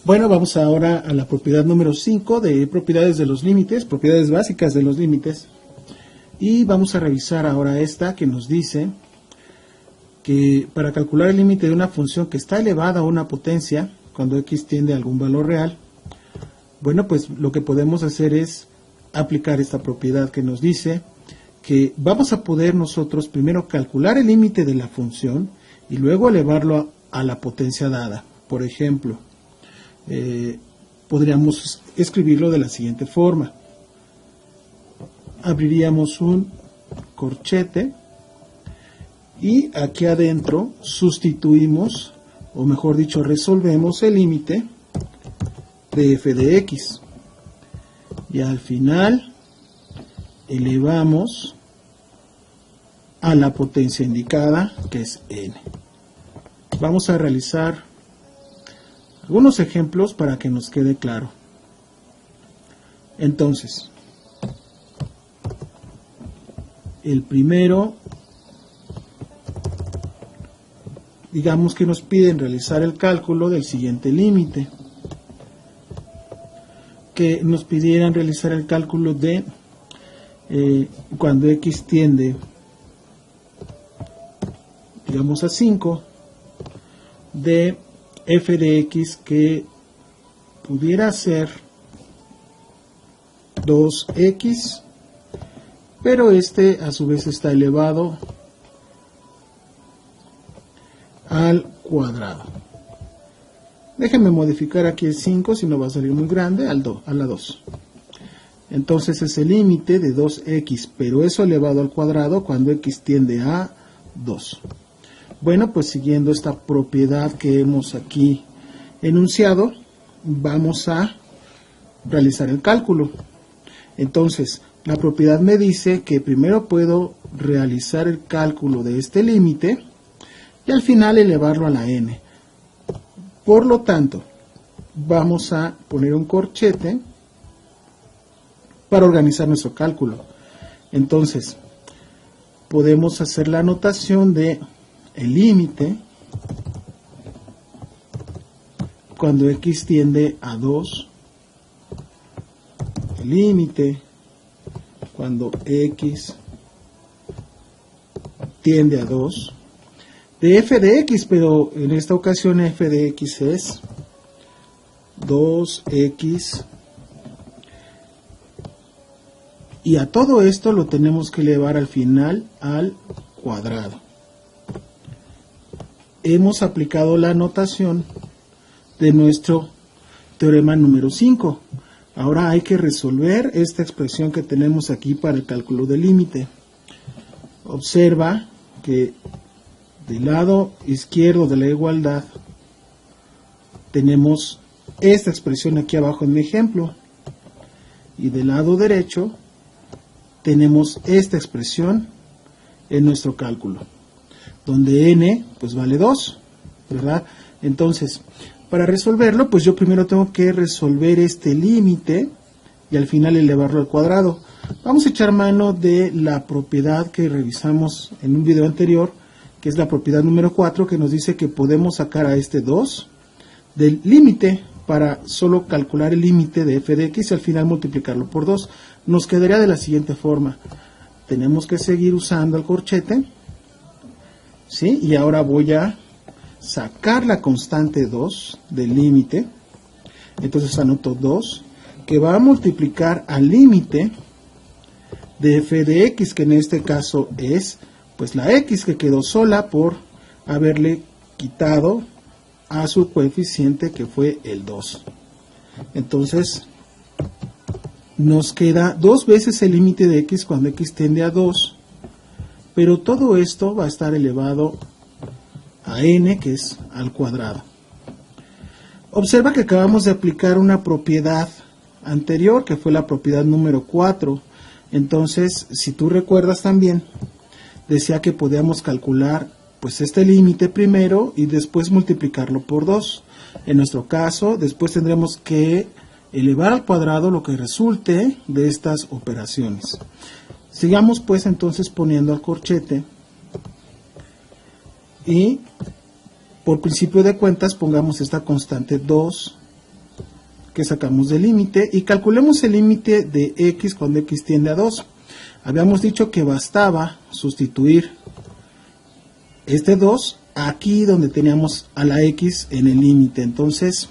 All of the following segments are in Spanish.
Bueno, vamos ahora a la propiedad número 5 de propiedades de los límites, propiedades básicas de los límites. Y vamos a revisar ahora esta que nos dice que para calcular el límite de una función que está elevada a una potencia, cuando x tiende a algún valor real, bueno, pues lo que podemos hacer es aplicar esta propiedad que nos dice que vamos a poder nosotros primero calcular el límite de la función y luego elevarlo a la potencia dada. Por ejemplo, podríamos escribirlo de la siguiente forma. Abriríamos un corchete y aquí adentro sustituimos, o mejor dicho, resolvemos el límite de f de x. Y al final elevamos a la potencia indicada, que es n. Vamos a realizar algunos ejemplos para que nos quede claro. Entonces, el primero, digamos que nos piden realizar el cálculo del siguiente límite. Que nos pidieran realizar el cálculo de cuando x tiende, digamos, a 5, de f de x que pudiera ser 2x, pero este a su vez está elevado al cuadrado. Déjenme modificar aquí el 5, si no va a salir muy grande, a la 2. Entonces es el límite de 2x, pero eso elevado al cuadrado cuando x tiende a 2. Bueno, pues siguiendo esta propiedad que hemos aquí enunciado, vamos a realizar el cálculo. Entonces, la propiedad me dice que primero puedo realizar el cálculo de este límite y al final elevarlo a la n. Por lo tanto, vamos a poner un corchete para organizar nuestro cálculo. Entonces, podemos hacer la anotación de el límite cuando x tiende a 2, el límite cuando x tiende a 2, de f de x, pero en esta ocasión f de x es 2x, y a todo esto lo tenemos que elevar al final al cuadrado. Hemos aplicado la notación de nuestro teorema número 5. Ahora hay que resolver esta expresión que tenemos aquí para el cálculo del límite. Observa que del lado izquierdo de la igualdad tenemos esta expresión aquí abajo en mi ejemplo, y del lado derecho tenemos esta expresión en nuestro cálculo, donde n pues vale 2, ¿verdad? Entonces, para resolverlo, pues yo primero tengo que resolver este límite y al final elevarlo al cuadrado. Vamos a echar mano de la propiedad que revisamos en un video anterior, que es la propiedad número 4, que nos dice que podemos sacar a este 2 del límite para solo calcular el límite de f de x y al final multiplicarlo por 2. Nos quedaría de la siguiente forma. Tenemos que seguir usando el corchete, ¿sí? Y ahora voy a sacar la constante 2 del límite. Entonces anoto 2, que va a multiplicar al límite de f de x, que en este caso es pues la x, que quedó sola por haberle quitado a su coeficiente, que fue el 2. Entonces nos queda 2 veces el límite de x cuando x tiende a 2, pero todo esto va a estar elevado a n, que es al cuadrado. Observa que acabamos de aplicar una propiedad anterior, que fue la propiedad número 4. Entonces, si tú recuerdas también, decía que podíamos calcular pues este límite primero y después multiplicarlo por 2. En nuestro caso, después tendremos que elevar al cuadrado lo que resulte de estas operaciones. Sigamos pues entonces poniendo el corchete y por principio de cuentas pongamos esta constante 2 que sacamos del límite y calculemos el límite de x cuando x tiende a 2. Habíamos dicho que bastaba sustituir este 2 aquí donde teníamos a la x en el límite. Entonces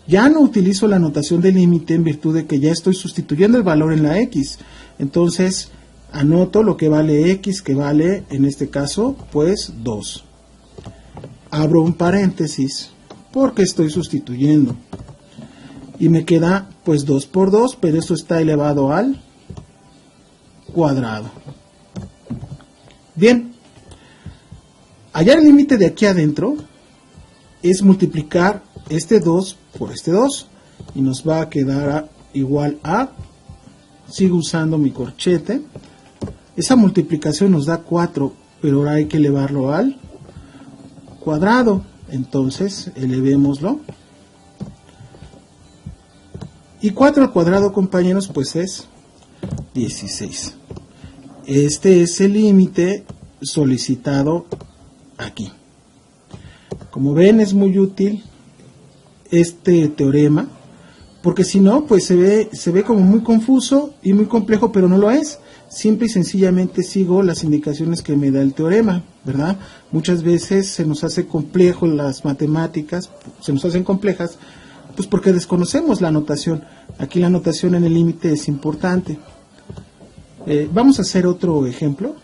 ya no utilizo la notación de límite en virtud de que ya estoy sustituyendo el valor en la x. Entonces anoto lo que vale x, que vale en este caso pues 2. Abro un paréntesis porque estoy sustituyendo. Y me queda pues 2 por 2, pero esto está elevado al cuadrado. Bien, hallar el límite de aquí adentro es multiplicar este 2 por este 2 y nos va a quedar igual a, sigo usando mi corchete, esa multiplicación nos da 4, pero ahora hay que elevarlo al cuadrado, entonces elevémoslo. Y 4 al cuadrado, compañeros, pues es 16. Este es el límite solicitado aquí. Como ven, es muy útil este teorema, porque si no, pues se ve como muy confuso y muy complejo, pero no lo es. Simple y sencillamente sigo las indicaciones que me da el teorema, ¿verdad? Muchas veces se nos hace complejo las matemáticas, se nos hacen complejas, pues porque desconocemos la notación. Aquí la notación en el límite es importante. Vamos a hacer otro ejemplo.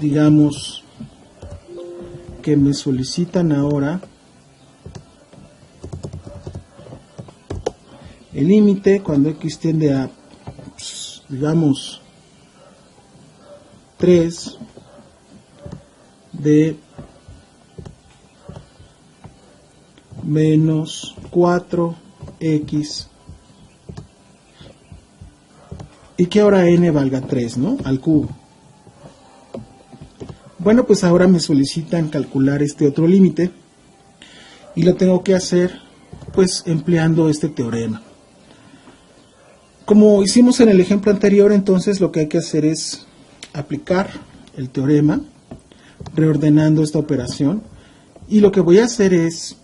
Digamos que me solicitan ahora el límite cuando x tiende a, pues, digamos, 3 de menos 4x y que ahora n valga 3, ¿no? Al cubo. Bueno, pues ahora me solicitan calcular este otro límite y lo tengo que hacer pues empleando este teorema. Como hicimos en el ejemplo anterior, entonces lo que hay que hacer es aplicar el teorema reordenando esta operación y lo que voy a hacer es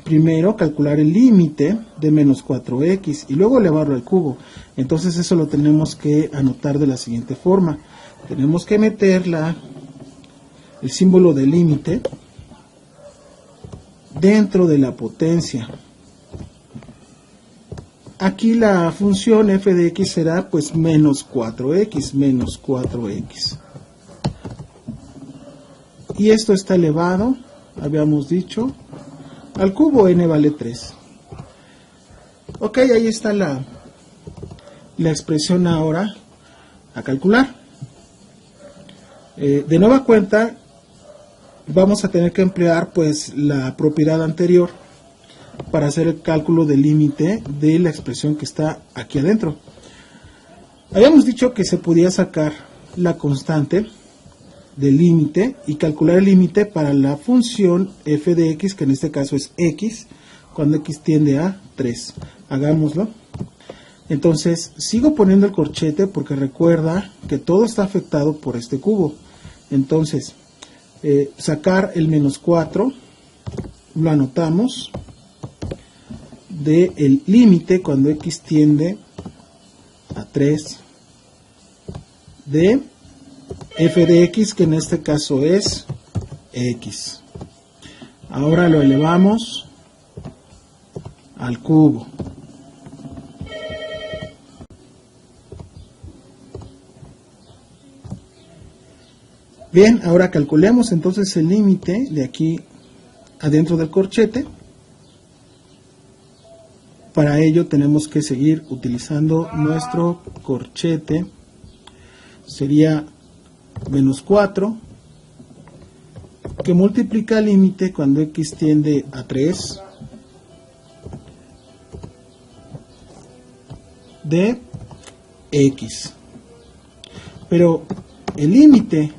primero calcular el límite de menos 4x y luego elevarlo al cubo. Entonces eso lo tenemos que anotar de la siguiente forma. Tenemos que meter el símbolo del límite dentro de la potencia. Aquí la función f de x será pues menos 4x. Y esto está elevado, habíamos dicho, al cubo, n vale 3. Ok, ahí está la expresión ahora a calcular. De nueva cuenta, vamos a tener que emplear pues la propiedad anterior para hacer el cálculo del límite de la expresión que está aquí adentro. Habíamos dicho que se podía sacar la constante del límite y calcular el límite para la función f de x, que en este caso es x, cuando x tiende a 3. Hagámoslo. Entonces, sigo poniendo el corchete porque recuerda que todo está afectado por este cubo. Entonces, sacar el menos 4, lo anotamos, del límite cuando x tiende a 3 de f de x, que en este caso es x. Ahora lo elevamos al cubo. Bien, ahora calculemos entonces el límite de aquí adentro del corchete. Para ello tenemos que seguir utilizando nuestro corchete. Sería menos 4, que multiplica el límite cuando x tiende a 3 de x. Pero el límite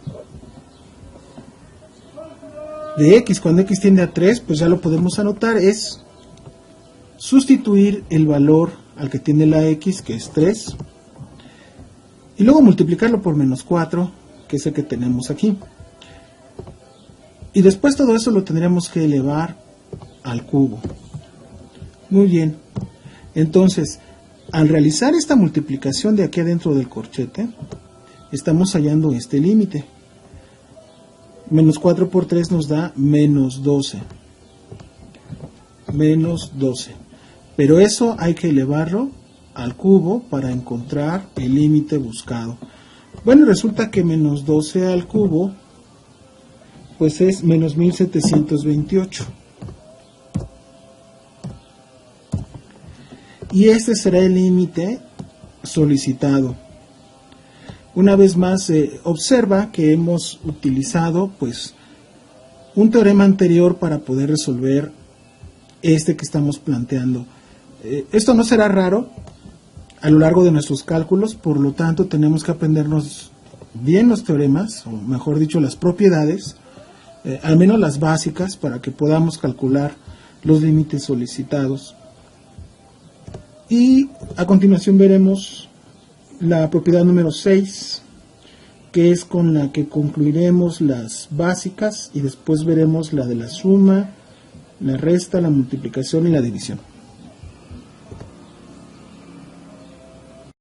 de x cuando x tiende a 3, pues ya lo podemos anotar, es sustituir el valor al que tiende la x, que es 3, y luego multiplicarlo por menos 4, que es el que tenemos aquí. Y después todo eso lo tendremos que elevar al cubo. Muy bien. Entonces, al realizar esta multiplicación de aquí adentro del corchete, estamos hallando este límite. Menos 4 por 3 nos da menos 12. Menos 12. Pero eso hay que elevarlo al cubo para encontrar el límite buscado. Bueno, resulta que menos 12 al cubo pues es menos 1728. Y este será el límite solicitado. Una vez más, observa que hemos utilizado pues un teorema anterior para poder resolver este que estamos planteando. Esto no será raro a lo largo de nuestros cálculos, por lo tanto tenemos que aprendernos bien los teoremas, o mejor dicho las propiedades, al menos las básicas, para que podamos calcular los límites solicitados. Y a continuación veremos la propiedad número 6, que es con la que concluiremos las básicas, y después veremos la de la suma, la resta, la multiplicación y la división.